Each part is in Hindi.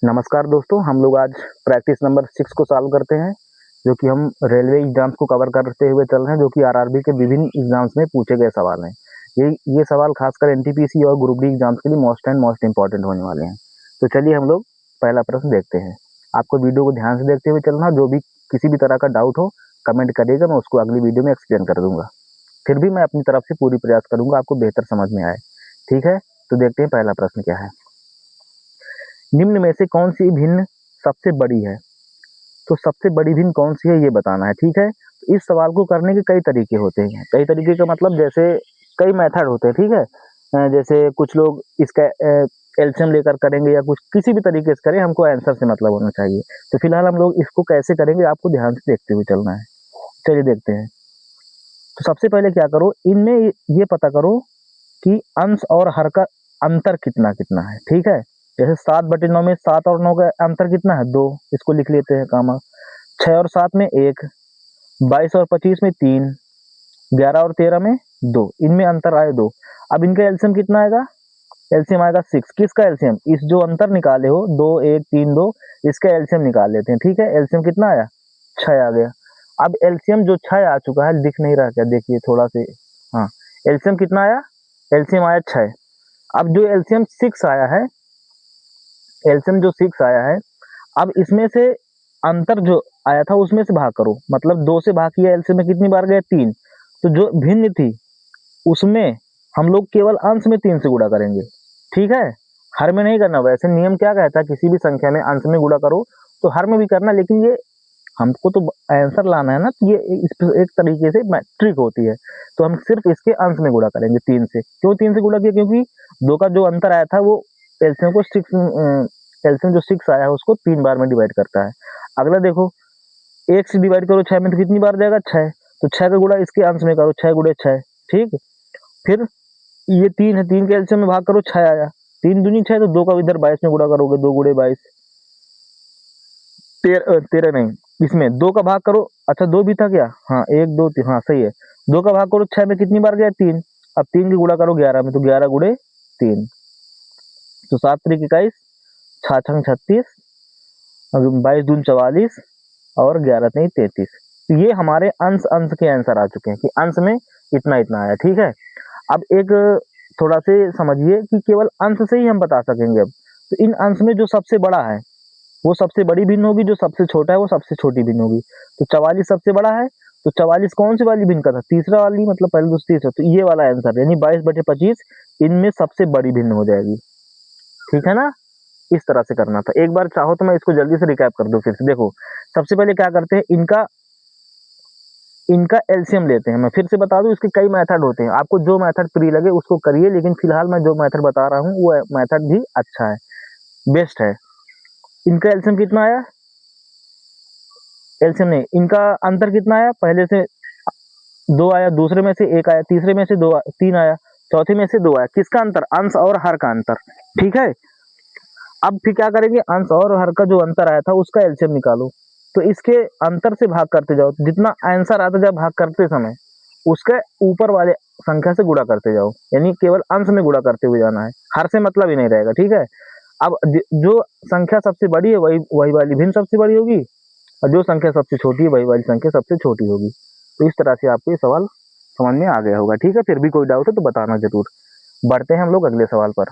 नमस्कार दोस्तों, हम लोग आज प्रैक्टिस नंबर 6 को सॉल्व करते हैं, जो कि हम रेलवे एग्जाम्स को कवर करते हुए चल रहे हैं, जो कि आरआरबी के विभिन्न एग्जाम्स में पूछे गए सवाल हैं। ये सवाल खासकर एनटीपीसी और ग्रुप डी एग्जाम्स के लिए मोस्ट इंपॉर्टेंट होने वाले हैं। तो चलिए हम लोग पहला प्रश्न देखते हैं। आपको वीडियो को ध्यान से देखते हुए चलना, जो भी किसी भी तरह का डाउट हो कमेंट करिएगा, मैं उसको अगली वीडियो में एक्सप्लेन कर दूंगा। फिर भी मैं अपनी तरफ से पूरी प्रयास करूंगा आपको बेहतर समझ में आए। ठीक है, तो देखते हैं पहला प्रश्न क्या है। निम्न में से कौन सी भिन्न सबसे बड़ी है? तो सबसे बड़ी भिन्न कौन सी है ये बताना है। ठीक है, तो इस सवाल को करने के कई तरीके होते हैं। कई तरीके का मतलब जैसे कई मेथड होते हैं। ठीक है, जैसे कुछ लोग इसका एलसीएम लेकर करेंगे या कुछ किसी भी तरीके से करें, हमको आंसर से मतलब होना चाहिए। तो फिलहाल हम लोग इसको कैसे करेंगे आपको ध्यान से देखते हुए चलना है। चलिए देखते हैं। तो सबसे पहले क्या करो, इनमें ये पता करो कि अंश और हर का अंतर कितना कितना है। ठीक है, जैसे 7/9 में 7 और 9 का अंतर कितना है? 2। इसको लिख लेते हैं कामा। 6 और 7 में 1, 22 और 25 में 3, 11 और 13 में 2। इनमें अंतर आए 2। अब इनका एलसीएम कितना आएगा? एलसीएम आएगा 6। किसका एलसीएम? इस जो अंतर निकाले हो 2 1 3 2, इसका एलसीएम निकाल लेते हैं। ठीक है, एलसीएम कितना आया? 6 आ गया। अब एलसीएम जो 6 आ चुका है, दिख नहीं रहा क्या? देखिए थोड़ा से। हाँ, एलसीएम कितना आया? एलसीएम आया 6। अब जो एलसीएम 6 आया है, एलसीएम जो 6 आया है, अब इसमें से अंतर जो आया था उसमें से भाग करो। मतलब 2 से भाग किया, एलसीएम में कितनी बार गया? 3। तो जो भिन्न थी उसमें हम लोग केवल अंश में 3 से गुणा करेंगे। ठीक है, हर में नहीं करना। वैसे नियम क्या कहता है, किसी भी संख्या में अंश में गुणा करो तो हर में भी करना, लेकिन ये हमको तो आंसर लाना है ना, तो ये एक तरीके से ट्रिक होती है। तो हम सिर्फ इसके अंश में गुणा करेंगे 3 से। क्यों 3 से गुणा किया? क्योंकि 2 का जो अंतर आया था वो एलसीएम को 6, एलसीएम जो 6 आया है उसको 3 बार में डिवाइड करता है। अगला देखो, 1 से डिवाइड करो 6 में तो कितनी बार जाएगा? 6। तो 6 का गुणा इसके अंश में करो, 6 गुणे 6। ठीक, फिर ये 3 है, 3 के एलसीएम में भाग करो, 6 आया। 3 दूनी 6, तो 2 का इधर 22 में गुणा करोगे, 2 गुणे 22। 13 नहीं, इसमें 2 का भाग करो। अच्छा 2 भी था क्या? हाँ, 1 2 3, हाँ सही है। 2 का भाग करो 6 में, कितनी बार गया? 3। अब 3 की गुणा करो 11 में, तो 11 गुणे 3, तो 7 3 21, 6 6 36, 22 दून 44 और 11 3 33। तो ये हमारे अंश अंश के आंसर आ चुके हैं कि अंश में इतना इतना आया। ठीक है, अब एक थोड़ा से समझिए कि केवल अंश से ही हम बता सकेंगे। अब तो इन अंश में जो सबसे बड़ा है वो सबसे बड़ी भिन्न होगी, जो सबसे छोटा है वो सबसे छोटी भिन्न होगी। तो 44 सबसे बड़ा है, तो 44 कौन सी वाली भिन्न का था? तीसरा वाली, मतलब पहले दूसरी तीसरा। तो ये वाला आंसर यानी 22/25 इनमें सबसे बड़ी भिन्न हो जाएगी। ठीक है ना, इस तरह से करना था। एक बार चाहो तो मैं इसको जल्दी से रिकैप कर दूं फिर से। देखो, सबसे पहले क्या करते हैं, इनका इनका एलसीएम लेते हैं। मैं फिर से बता दूं, इसके कई मेथड होते हैं, आपको जो मेथड फ्री लगे उसको करिए, लेकिन फिलहाल मैं जो मेथड बता रहा हूँ वो मेथड भी अच्छा है, बेस्ट है। इनका एलसीएम कितना आया? एलसीएम नहीं, इनका अंतर कितना आया? पहले से 2 आया, दूसरे में से 1 आया, तीसरे में से 3 आया, चौथे में से 2 आया। किसका अंतर? अंश और हर का अंतर। ठीक है, अब फिर क्या करेंगे, अंश और हर का जो अंतर आया था उसका एलसीएम निकालो। तो इसके अंतर से भाग करते जाओ, जितना आंसर आता जाए भाग करते समय उसके ऊपर वाले संख्या से गुणा करते जाओ, यानी केवल अंश में गुणा करते हुए जाना है, हर से मतलब ही नहीं रहेगा। ठीक है, अब जो संख्या सबसे बड़ी है वही वही वाली भिन्न सबसे बड़ी होगी, और जो संख्या सबसे छोटी है वही वाली संख्या सबसे छोटी होगी। तो इस तरह से आपको ये सवाल समझ में आ गया होगा। ठीक है, फिर भी कोई डाउट है तो बताना जरूर। बढ़ते हैं हम लोग अगले सवाल पर।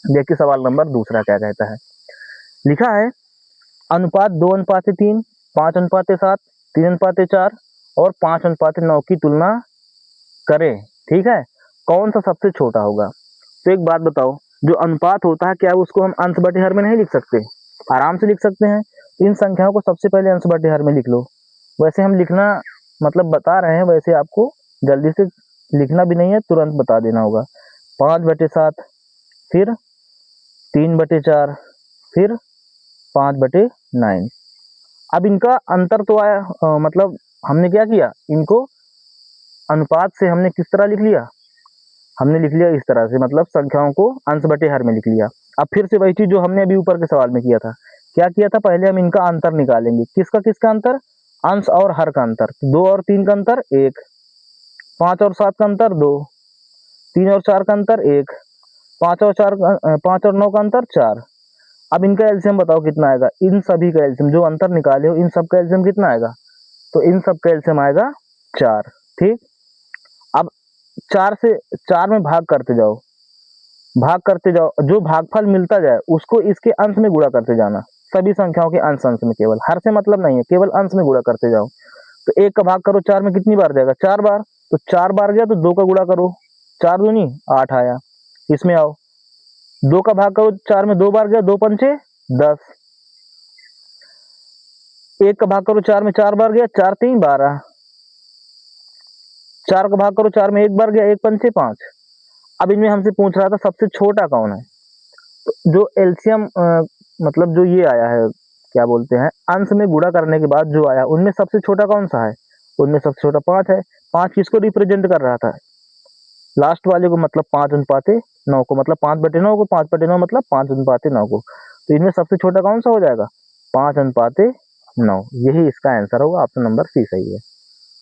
देखिए सवाल नंबर दूसरा क्या कहता है। लिखा है अनुपात 2:3, 5:7, 3:4 और 5:9 की तुलना करें। ठीक है, कौन सा सबसे छोटा होगा? तो एक बात बताओ, जो अनुपात होता है क्या उसको हम अंश बटे हर में नहीं लिख सकते? आराम से लिख सकते हैं। इन संख्याओं को सबसे पहले अंश बटे हर में लिख लो। वैसे हम लिखना मतलब बता रहे हैं, वैसे आपको जल्दी से लिखना भी नहीं है, तुरंत बता देना होगा। 5/7, फिर 3/4, फिर 5/9। अब इनका अंतर तो आया, मतलब हमने क्या किया, इनको अनुपात से हमने किस तरह लिख लिया? हमने लिख लिया इस तरह से, मतलब संख्याओं को अंश बटे हर में लिख लिया। अब फिर से वही चीज जो हमने अभी ऊपर के सवाल में किया था। क्या किया था? पहले हम इनका अंतर निकालेंगे। किसका किसका अंतर? अंश और हर का अंतर। 2 और 3 का अंतर 1, 5 और 7 का अंतर 2, 3 और 4 का अंतर 1, 5 और 9 का अंतर 4। अब इनका एलसीएम बताओ कितना आएगा, इन सभी का एलसीएम जो अंतर निकाले हो इन सब का एलसीएम कितना आएगा, तो इन सब का एलसीएम आएगा 4। ठीक, अब 4 से 4 में भाग करते जाओ, भाग करते जाओ, जो भागफल मिलता जाए उसको इसके अंश में गुणा करते जाना, सभी संख्याओं के अंश अंश में, केवल हर से मतलब नहीं है, केवल अंश में गुणा करते जाओ। तो 1 का भाग करो 4 में कितनी बार जाएगा, 4 बार, तो 4 बार गया तो 2 का गुणा करो, 4 दूनी 8 आया। इसमें आओ, 2 का भाग करो 4 में 2 बार गया, 2 पंचे 10। 1 का भाग करो 4 में 4 बार गया, 4 3 12। 4 का भाग करो 4 में 1 बार गया, 1 पंचे 5। अब इनमें हमसे पूछ रहा था सबसे छोटा कौन है, तो जो एलसीएम मतलब जो ये आया है, क्या बोलते हैं, अंश में गुणा करने के बाद जो आया उनमें सबसे छोटा कौन सा है, उनमें सबसे छोटा 5 है। 5 किसको रिप्रेजेंट कर रहा था, लास्ट वाले को, मतलब 5/9 को, मतलब 5/9 को, 5/9 मतलब 5/9 को। तो इनमें सबसे छोटा कौन सा हो जाएगा, 5/9। यही इसका आंसर होगा, ऑप्शन नंबर सी सही है।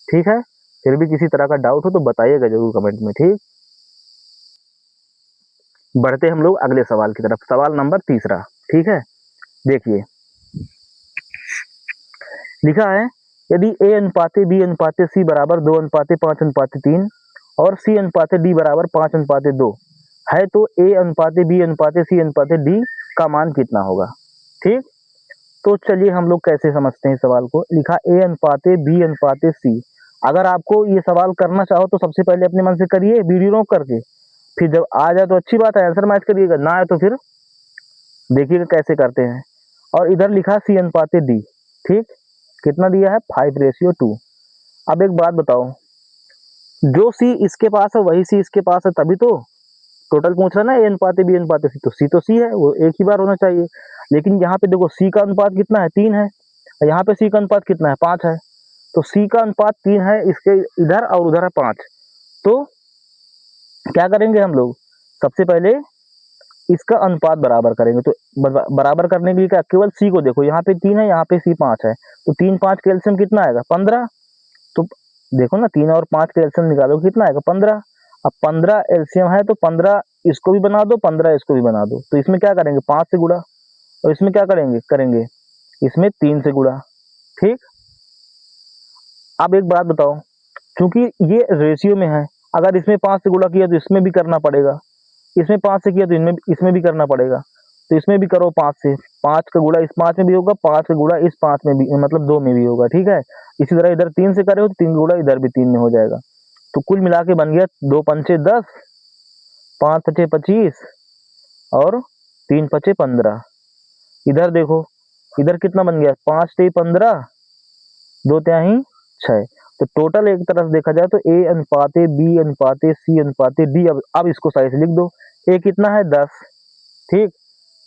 ठीक है, फिर भी किसी तरह का डाउट हो तो बताइएगा जरूर कमेंट में। ठीक, बढ़ते हम लोग अगले सवाल की तरफ, सवाल नंबर 3। ठीक है, देखिए लिखा है, यदि a अनुपाते b अनुपाते c बराबर 2:5:3 और c अनुपाते d बराबर 5:2 है तो a अनुपाते b अनुपाते c अनुपाते d का मान कितना होगा। ठीक, तो चलिए हम लोग कैसे समझते हैं सवाल को। लिखा a अनुपाते b अनुपाते c, अगर आपको ये सवाल करना चाहो तो सबसे पहले अपने मन से करिए वीडियो रोक करके, फिर जब आ जाए तो अच्छी बात है आंसर मैच करिएगा, ना आए तो फिर देखिएगा कैसे करते हैं। और इधर लिखा c अनुपाते d। ठीक, कितना दिया है 5:2। अब एक बात बताओ, जो सी इसके पास है वही सी इसके पास है, तभी तो टोटल पूछ रहा है ना, ए अनुपाते बी अनुपाते सी, तो सी है, वो एक ही बार होना चाहिए। लेकिन यहाँ पे देखो सी का अनुपात कितना है 3 है, यहाँ पे सी का अनुपात कितना है 5 है, तो सी का अनुपात 3 है, इसके इधर और उधर है 5। तो क्या करेंगे हम लोग, सबसे पहले इसका अनुपात बराबर करेंगे। तो बराबर करने के लिए क्या, केवल सी को देखो, यहाँ पे 3 है यहाँ पे सी 5 है, तो 3 5 कैल्शियम कितना आएगा 15। तो देखो ना 3 और 5 का एलसीएम निकालो कितना आएगा 15। अब 15 एलसीएम है तो 15 इसको भी बना दो, 15 इसको भी बना दो। तो इसमें क्या करेंगे 5 से गुणा, और इसमें क्या करेंगे इसमें 3 से गुणा। ठीक, अब एक बात बताओ, क्योंकि ये रेशियो में है, अगर इसमें 5 से गुणा किया तो इसमें भी करना पड़ेगा, इसमें 5 से किया तो इसमें भी करना पड़ेगा। तो इसमें भी करो 5 से, 5 का गुणा इस 5 में भी होगा, 5 का गुणा इस 5 में भी, मतलब 2 में भी होगा। ठीक है, इसी तरह इधर 3 से करे हो तो 3 गुणा इधर भी 3 में हो जाएगा। तो कुल मिला के बन गया 2 पंचे 10, 5 पचे 25 और 3 पचे 15। इधर देखो, इधर कितना बन गया 5 ते 15, 2 तिहाई 6। तो टोटल एक तरह से देखा जाए तो ए अनुपाते बी अनुपाते सी अनुपाते डी। अब इसको सही से लिख दो, ए कितना है 10। ठीक,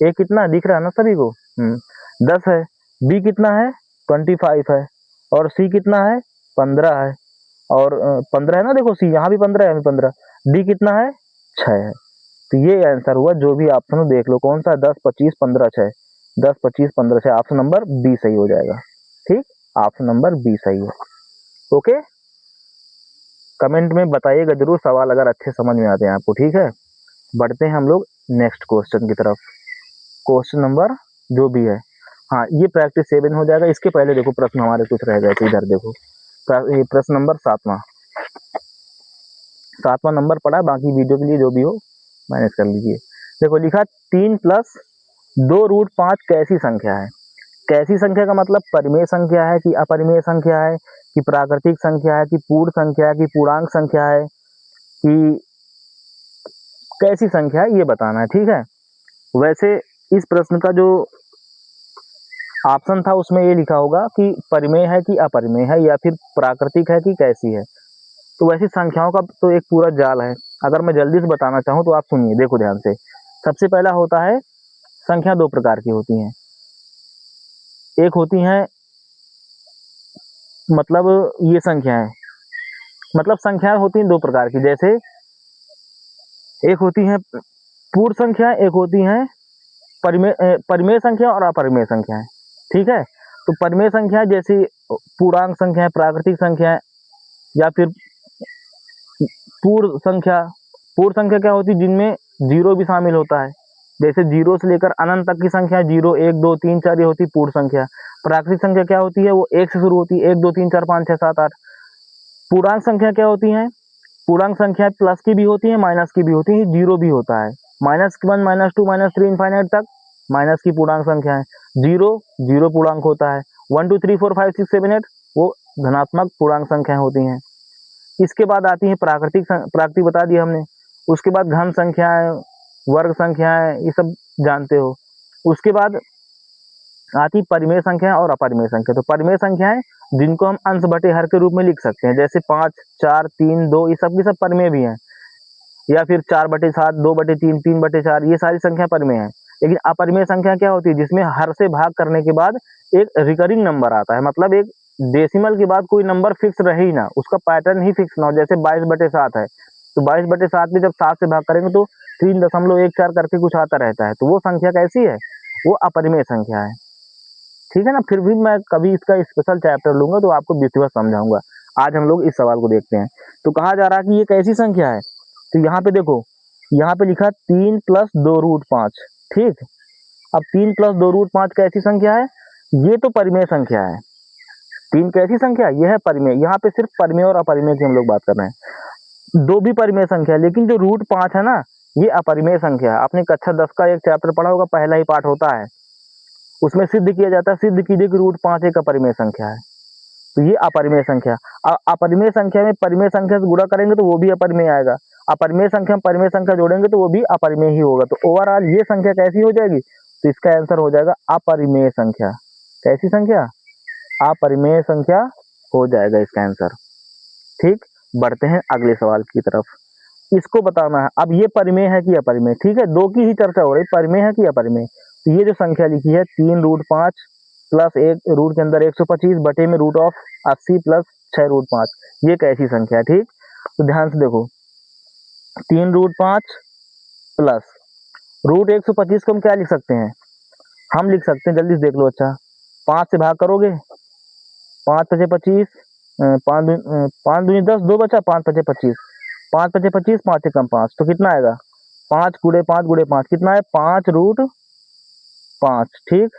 ए कितना दिख रहा है ना सभी को, 10 है। बी कितना है 25 है, और सी कितना है 15 है, और 15 है ना, देखो सी यहाँ भी 15 है, यहाँ भी 15। डी कितना है 6 है। तो ये आंसर हुआ, जो भी ऑप्शन देख लो कौन सा 10 25 15 6, 10 25 15 6, ऑप्शन नंबर बी सही हो जाएगा। ठीक, ऑप्शन नंबर बी सही है। ओके, कमेंट में बताइएगा जरूर सवाल अगर अच्छे समझ में आते हैं आपको। ठीक है, बढ़ते हैं हम लोग नेक्स्ट क्वेश्चन की तरफ। क्वेश्चन नंबर जो भी है, हाँ ये प्रैक्टिस 7 हो जाएगा। इसके पहले देखो प्रश्न हमारे कुछ रह गए थे, इधर देखो प्रश्न नंबर 7वां नंबर पड़ा, बाकी वीडियो के लिए जो भी हो मैनेज कर लीजिए। देखो लिखा 3 + 2√5 कैसी संख्या है। कैसी संख्या का मतलब परिमेय संख्या है कि अपरिमेय संख्या है, कि प्राकृतिक संख्या है, कि पूर्ण संख्या है, कि पूर्णांक संख्या है, कि कैसी संख्या है ये बताना है। ठीक है, वैसे इस प्रश्न का जो ऑप्शन था उसमें ये लिखा होगा कि परिमेय है कि अपरिमेय है, या फिर प्राकृतिक है कि कैसी है। तो वैसी संख्याओं का तो एक पूरा जाल है, अगर मैं जल्दी से बताना चाहूँ तो आप सुनिए, देखो ध्यान से। सबसे पहला होता है, संख्या 2 प्रकार की होती हैं। एक होती हैं, मतलब ये संख्याएं, मतलब संख्याएं होती हैं 2 प्रकार की, जैसे एक होती हैं पूर्ण संख्याएं, एक होती हैं परिमेय संख्या और अपरिमेय संख्याएं। ठीक है, तो परिमेय संख्याएं जैसे पूर्णांक संख्याएं, प्राकृतिक संख्याएं, या फिर पूर्ण संख्या। पूर्ण संख्या क्या होती है, जिनमें जीरो भी शामिल होता है। जैसे जीरो से लेकर अनंत तक की संख्या 0, 1, 2, 3, 4 ये होती पूर्ण संख्या। प्राकृतिक संख्या क्या होती है, वो 1 से शुरू होती है, 1, 2, 3, 4, 5, 6, 7, 8। पूर्णांक संख्या क्या होती है, पूर्णांक संख्या प्लस की भी होती है, माइनस की भी होती है, 0 भी होता है। -1, -2, -3 इनफाइनाइट तक माइनस की पूर्णांक संख्या है। 0 पूर्णांक होता है। 1, 2, 3, 4, 5, 6, 7, 8 वो धनात्मक पूर्णांक संख्याएं होती हैं। इसके बाद आती है प्राकृतिक बता दिया हमने। उसके बाद घन संख्याएं, वर्ग संख्याएं, ये सब जानते हो। उसके बाद आती परिमेय संख्या और अपरिमेय संख्या। तो परिमेय संख्याएं जिनको हम अंश बटे हर के रूप में लिख सकते हैं, जैसे 5, 4, 3, 2 ये सब की सब परिमेय भी हैं, या फिर 4/7, 2/3, 3/4 ये सारी संख्या परिमेय है। लेकिन अपरिमेय संख्या क्या होती है, जिसमें हर से भाग करने के बाद एक रिकरिंग नंबर आता है, मतलब एक डेसिमल के बाद कोई नंबर फिक्स रहे ही ना, उसका पैटर्न ही फिक्स ना हो। जैसे 22/7 है, तो 22/7 में जब 7 से भाग करेंगे तो 3.14 करके कुछ आता रहता है, तो वो संख्या कैसी है, वो अपरिमेय संख्या है। ठीक है ना। फिर भी मैं कभी इसका स्पेशल चैप्टर लूंगा तो आपको विधिवत समझाऊंगा। आज हम लोग इस सवाल को देखते हैं। तो कहा जा रहा है कि ये कैसी संख्या है, तो यहाँ पे देखो, यहाँ पे लिखा 3 + 2√5। ठीक, अब 3 + 2√5 कैसी संख्या है, ये तो परिमेय संख्या है। 3 कैसी संख्या है, ये है परिमेय। यहाँ पे सिर्फ परिमेय और अपरिमेय की हम लोग बात कर रहे हैं। 2 भी परिमेय संख्या है, लेकिन जो √5 है ना, ये अपरिमेय संख्या है। आपने कक्षा 10 का एक चैप्टर पढ़ा होगा, पहला ही पाठ होता है, उसमें सिद्ध किया जाता है, सिद्ध कीजिए कि √5 एक अपरिमेय संख्या है। तो ये अपरिमेय संख्या। अपरिमेय संख्या में परिमेय संख्या से गुणा करेंगे तो वो भी अपरिमेय आएगा। अपरिमेय संख्या में परिमेय संख्या जोड़ेंगे तो वो भी अपरिमेय ही होगा। तो ओवरऑल ये संख्या कैसी हो जाएगी, तो इसका आंसर हो जाएगा अपरिमेय संख्या। कैसी संख्या, अपरिमेय संख्या हो जाएगा इसका आंसर। ठीक, बढ़ते हैं अगले सवाल की तरफ। इसको बताना है अब ये परिमेय है कि अपरिमेय। ठीक है, दो की ही चर्चा हो रही, परिमेय है कि अपरिमेय। तो ये जो संख्या लिखी है 3√5 प्लस 1 रूट के अंदर 125 बटे में √80 प्लस 6√5, ये कैसी संख्या है। ठीक, तो ध्यान से देखो, 3√5 प्लस √125 को हम क्या लिख सकते हैं, हम लिख सकते हैं, जल्दी से देख लो। अच्छा, 5 से भाग करोगे, 5 × 5 = 25, 5 दूनी 10, 2 बचा, 5 × 5 = 25, 5 × 5 = 25, 5 से कम 5, तो कितना आएगा, 5 × 5 × 5 कितना है, 5√5। ठीक,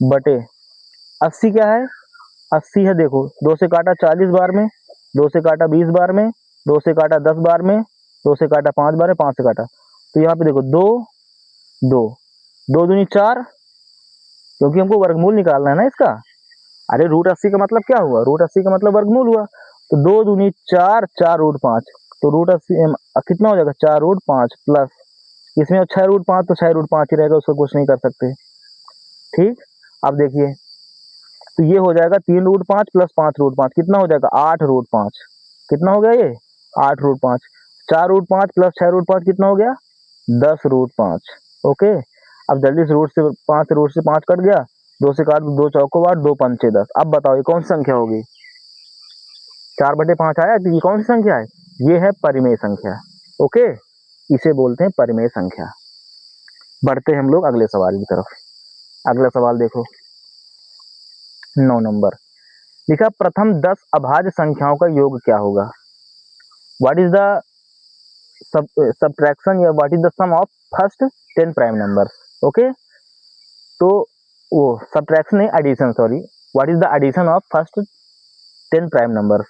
बटे 80 क्या है, 80 है, देखो 2 से काटा 40 बार में, 2 से काटा 20 बार में, 2 से काटा 10 बार में, 2 से काटा 5 बार में, 5 से काटा, तो यहाँ पे देखो 2, 2, 2 दूनी 4, क्योंकि हमको वर्गमूल निकालना है ना इसका। अरे √80 का मतलब क्या हुआ, √80 का मतलब वर्गमूल हुआ। तो 2 दूनी 4, 4√5, तो √80 कितना हो जाएगा, 4√5 प्लस इसमें 6√5, तो 6√5 ही रहेगा, उसको कुछ नहीं कर सकते। ठीक, अब देखिए, तो ये हो जाएगा 3√5 प्लस 5√5 कितना हो जाएगा, 8√5। कितना हो गया ये, 8√5। 4√5 प्लस 6√5 कितना हो गया, 10√5। ओके, अब जल्दी से रूट से 5 कट गया, 2 से काट, 2 चौको 8, 2 पंचे 10। अब बताओ ये कौन सी संख्या होगी, 4/5 आया, तो ये कौन सी संख्या है, ये है परिमेय संख्या। ओके, इसे बोलते हैं परिमेय संख्या। बढ़ते हैं हम लोग अगले सवाल की तरफ। अगला सवाल देखो, 9 नंबर लिखा, प्रथम 10 अभाज्य संख्याओं का योग क्या होगा। व्हाट इज द सबट्रैक्शन या what is the sum of first 10 prime numbers. Okay, तो वो सबट्रैक्शन नहीं, addition, sorry, what is the addition of first 10 prime numbers.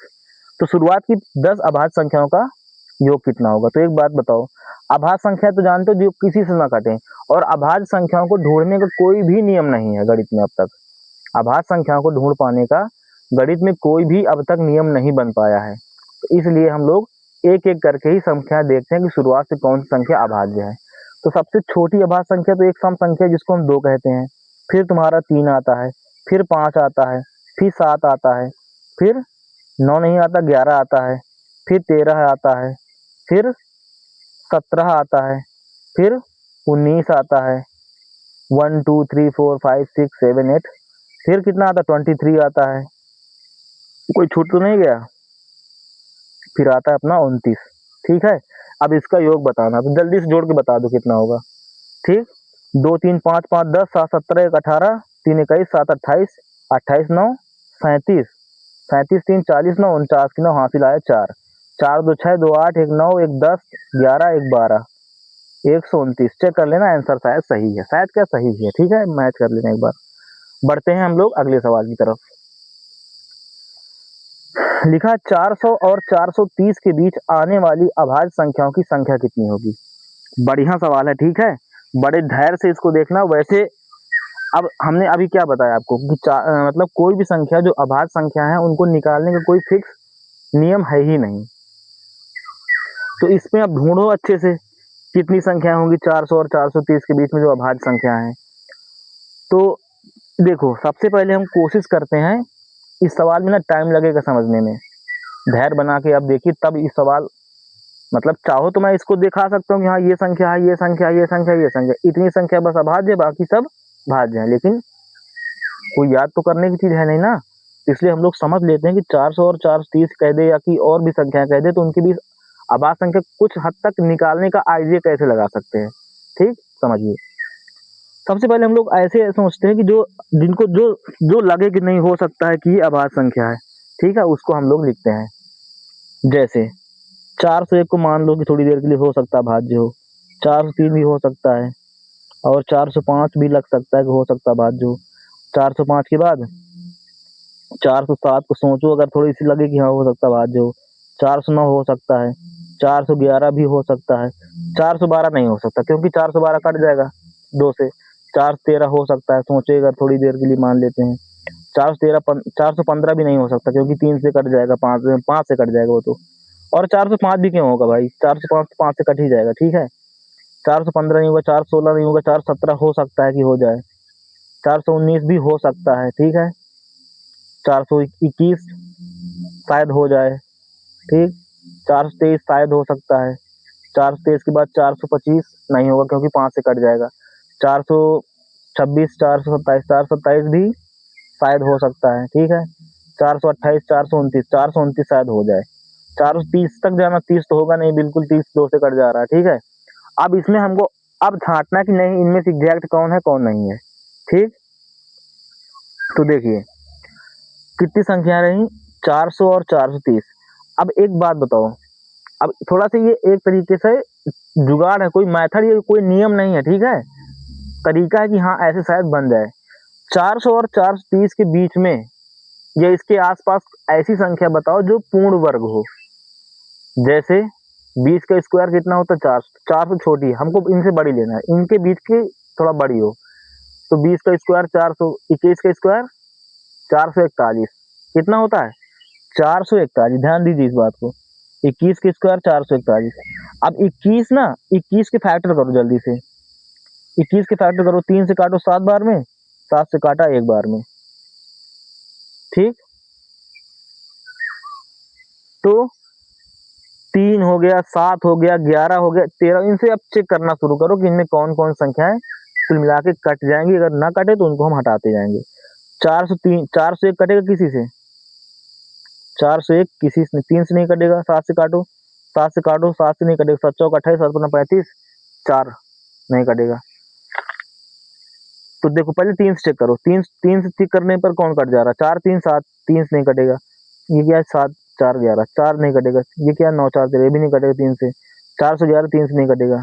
तो शुरुआत की 10 अभाज्य संख्याओं का योग कितना होगा। तो एक बात बताओ, अभाज्य संख्या तो जानते हो जो किसी से ना कटे, और अभाज्य संख्याओं को ढूंढने का कोई भी नियम नहीं है गणित में अब तक। अभाज्य संख्याओं को ढूंढ पाने का गणित में कोई भी अब तक नियम नहीं बन पाया है। तो इसलिए हम लोग एक एक करके ही संख्या देखते हैं कि शुरुआत से कौन सी संख्या अभाज्य है। तो सबसे छोटी अभाज्य संख्या तो एक सम संख्या जिसको हम 2 कहते हैं, फिर तुम्हारा 3 आता है, फिर 5 आता है, फिर 7 आता है, फिर 9 नहीं आता, 11 आता है, फिर 13 आता है, फिर 17 आता है, फिर 19 आता है, 1 2 3 4 5 6 7 8, फिर कितना आता है, 23 आता है, कोई छूट तो नहीं गया, फिर आता है अपना 29। ठीक है, अब इसका योग बताना, तो जल्दी से जोड़ के बता दो कितना होगा। ठीक, 2 3 5 5 10 7 17 1 18 3 21 7 28 28 9 37 37 3 40 9 49 की 9 हासिल आया 4 4 2 6 2 8 1 9 1 10 11 1 12 129 चेक कर लेना, आंसर शायद सही है, शायद क्या सही है। ठीक है, मैच कर लेना एक बार। बढ़ते हैं हम लोग अगले सवाल की तरफ। लिखा 400 और 430 के बीच आने वाली अभाज्य संख्याओं की संख्या कितनी होगी। बढ़िया सवाल है, ठीक है, बड़े धैर्य से इसको देखना। वैसे अब हमने अभी क्या बताया आपको कि मतलब कोई भी संख्या जो अभाज्य संख्या है उनको निकालने का कोई फिक्स नियम है ही नहीं। तो इसमें अब ढूंढो अच्छे से कितनी संख्या होंगी 400 और 430 के बीच में जो अभाज्य संख्या है। तो देखो, सबसे पहले हम कोशिश करते हैं, इस सवाल में ना टाइम लगेगा समझने में, धैर्य बना के अब देखिए, तब इस सवाल मतलब चाहो तो मैं इसको दिखा सकता हूँ कि हाँ ये संख्या है, ये संख्या, ये संख्या, ये संख्या, इतनी संख्या बस अभाज्य, बाकी सब भाज्य है, लेकिन कोई याद तो करने की चीज है नहीं ना। इसलिए हम लोग समझ लेते हैं कि 400 और 430 कह दे या कि और भी संख्या कह दे, तो उनके बीच अभाज्य संख्या कुछ हद तक निकालने का आइडिया कैसे लगा सकते हैं। ठीक, समझिए। सबसे पहले हम लोग ऐसे सोचते हैं कि जो जिनको जो जो लगे कि नहीं हो सकता है कि ये अभाज्य संख्या है, ठीक है, उसको हम लोग लिखते हैं। जैसे 401 को मान लो कि थोड़ी देर के लिए हो सकता है भाज्य हो, 403 भी हो सकता है, और 405 भी लग सकता है कि हो सकता है भाज्य हो। 405 के बाद 407 को सोचो, अगर थोड़ी सी लगे कि हाँ हो सकता है भाज्य हो। 409 हो सकता है, 411 भी हो सकता है, 412 नहीं हो सकता क्योंकि 412 कट जाएगा 2 से। 413 हो सकता है, सोचे अगर थोड़ी देर के लिए मान लेते हैं। 415 भी नहीं हो सकता क्योंकि 3 से कट जाएगा, 5 से कट जाएगा वो तो। और 405 भी क्यों होगा भाई, 405 तो 5 से कट ही जाएगा, ठीक है। 415 नहीं होगा, 416 नहीं होगा, 417 हो सकता है कि हो जाए, 419 भी हो सकता है, ठीक है, 421 शायद हो जाए, ठीक, 423 शायद हो सकता है, 423 के बाद 425 नहीं होगा क्योंकि 5 से कट जाएगा, 426, 427, 427 भी शायद हो सकता है, ठीक है, 428, 429, 429 शायद हो जाए, 430 तक जाना, 30 तो होगा नहीं, बिल्कुल 30 2 से कट जा रहा है, ठीक है। अब इसमें हमको अब छांटना कि नहीं इनमें से एग्जैक्ट कौन है कौन नहीं है, ठीक। तो देखिए कितनी संख्या रही, 400 और 430। अब एक बात बताओ, अब थोड़ा सा ये एक तरीके से जुगाड़ है, कोई मेथड या कोई नियम नहीं है, ठीक है, तरीका है कि हाँ ऐसे शायद बन जाए। 400 और 430 के बीच में या इसके आसपास ऐसी संख्या बताओ जो पूर्ण वर्ग हो। जैसे 20 का स्क्वायर कितना होता है, 4। 4 से छोटी है, हमको इनसे बड़ी लेना है, इनके बीच की थोड़ा बड़ी हो। तो 20 का स्क्वायर 400, 21 का स्क्वायर 441 कितना होता है, 441। ध्यान दीजिए इस बात को, 21 के स्क्वायर 441। अब 21 ना, 21 के फैक्टर करो जल्दी से, 21 के फैक्टर करो, 3 से काटो 7 बार में, 7 से काटा 1 बार में, ठीक। तो 3 हो गया, 7 हो गया, 11 हो गया, 13। इनसे अब चेक करना शुरू करो कि इनमें कौन कौन संख्याएं कुल मिला के कट जाएंगी, अगर ना कटे तो उनको हम हटाते जाएंगे। 403, 401 कटेगा किसी से, 401 किसी से 3 से नहीं कटेगा, 7 से काटो, 7 से काटो, 7 से नहीं कटेगा, 7 चौक 28, 7 पंजा 35, 4 नहीं कटेगा। तो देखो पहले 3 से चेक करो, 3 3 से चेक करने पर कौन कट जा रहा है, 4 3 7, 3 से नहीं कटेगा। ये क्या है, 7 4 11, 4 नहीं कटेगा। ये क्या है, 9 4 13, ये भी नहीं कटेगा 3 से। 411 3 से नहीं कटेगा,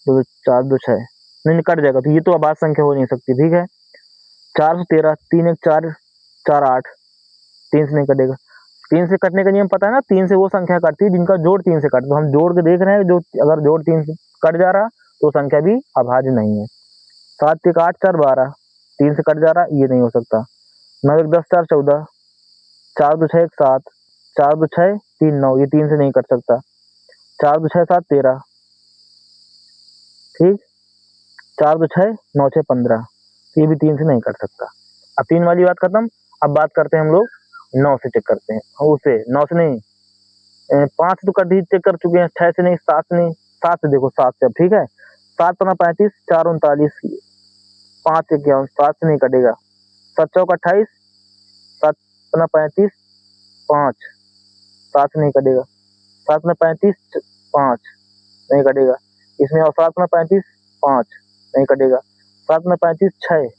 तो 4 2 6 नहीं कट जाएगा, तो ये तो अभाज्य संख्या हो नहीं सकती, ठीक है। 413, 3 1 4, 4 8, 3 से नहीं कटेगा। 3 से कटने का नियम पता है ना, 3 से वो संख्या कटती है जिनका जोड़ 3 से कटता है। तो हम जोड़ के देख रहे हैं, जो अगर जोड़ 3 से कट जा रहा तो संख्या भी अभाज्य नहीं है। 7 1 8 4 12, 3 से कट जा रहा, ये नहीं हो सकता। 9 1 10 4 14, 4 2 6 1 7, 4 2 6 3 9, ये 3 से नहीं कट सकता। 4 2 6 7 13, ठीक, 4 2 6 9 6 15, ये भी 3 से नहीं कट सकता। अब 3 वाली बात खत्म। अब बात करते हैं हम लोग 9 से चेक करते हैं, उसे 9 से नहीं, 5 तो कट ही चेक कर चुके हैं, 6 से नहीं, 7 से नहीं, 7 से देखो, 7 से अब ठीक है। 7 पंजा 35, 4 39, 5 51, 7 से नहीं कटेगा। 7 चौक 28, 7 पंजा 35, 5, 7 से नहीं कटेगा। 7 में 35, 5 नहीं कटेगा इसमें, और 7 में 35, 5 नहीं कटेगा। 7 में 35, 6,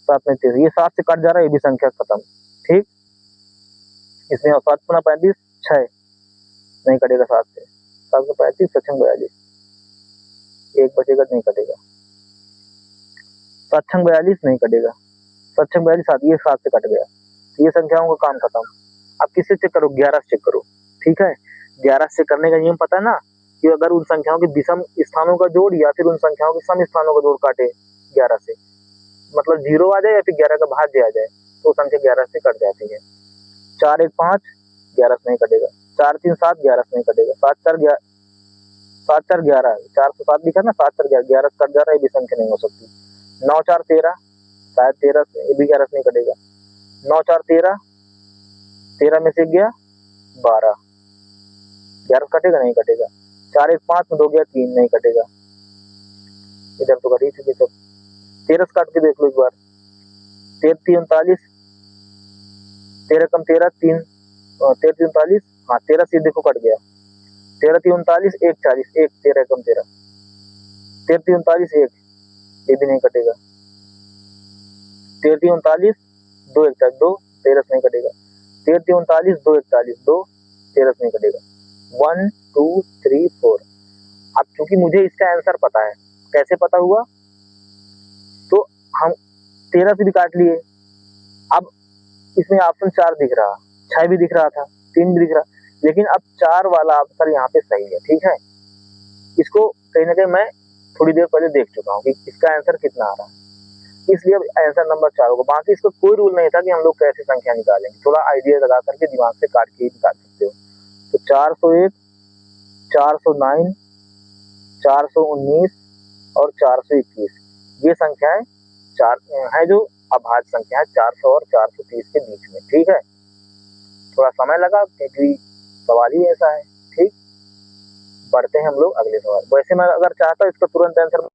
7 में 30, ये 7 से कट जा रहा है, ये भी संख्या खत्म, ठीक। इसमें और 7 में 35, 6 नहीं कटेगा 7 से, 7 में 35 6 42, 1 बचेगा, नहीं कटेगा। 7 छंग 42 नहीं कटेगा, 7 छंग 42 7, ये 7 से कट गया, तो ये संख्याओं का काम खत्म। अब किससे चेक करो, 11 से चेक करो, ठीक है। 11 से करने का नियम पता है ना, कि अगर उन संख्याओं के विषम स्थानों का जोड़ या फिर उन संख्याओं के सम स्थानों का जोड़ काटे 11 से, मतलब 0 आ जाए या फिर 11 का भाज्य आ जाए, तो संख्या 11 से कट जाती है। 4 1 5 11 से नहीं कटेगा, 4 3 7 11 से नहीं कटेगा, 7 4 11, 7 4 11, 407 लिखा ना, 7 4 11, 11 से कट जा रहा है, ये भी संख्या नहीं हो सकती। 9 4 13, शायद 13 से, ये भी 11 से नहीं कटेगा। 9 4 13, 13 में से गया 12, 11 कटेगा, नहीं कटेगा। 4 1 5 में 2 गया 3, नहीं कटेगा। इधर तो कट ही चुके सब। 13 से काट के देख लो एक बार, 13 3 39, 13 कम 13 3, 13 3 39, हाँ 13 से देखो कट गया। 13 3 39, 1 40, 1 13 कम 13, 13 3 39 1, ये भी नहीं कटेगा। 13 3 39, 2 1 4 2, 13 से नहीं कटेगा। 13 3 39, 2 41 2, 13 से नहीं कटेगा। 1 2 3 4। अब चूंकि मुझे इसका आंसर पता है, कैसे पता हुआ, तो हम 13 से भी काट लिए। अब इसमें ऑप्शन 4 दिख रहा, 6 भी दिख रहा था, 3 भी दिख रहा, लेकिन अब 4 वाला आंसर यहाँ पे सही है, ठीक है। इसको कहीं ना कहीं मैं थोड़ी देर पहले देख चुका हूँ कि इसका आंसर कितना आ रहा है, इसलिए अब आंसर नंबर 4 होगा। बाकी इसका कोई रूल नहीं था कि हम लोग कैसे संख्या निकालेंगे, थोड़ा आइडिया लगा करके दिमाग से काट के ही निकाल सकते हो। तो 401, 409, 419 और 421, ये संख्याएं चार है जो अभाज्य संख्या है 400 और 430 के बीच में, ठीक है। थोड़ा समय लगा क्योंकि सवाल ही ऐसा है, ठीक। बढ़ते हैं हम लोग अगले सवाल। वैसे मैं अगर चाहता हूँ इसका तुरंत आंसर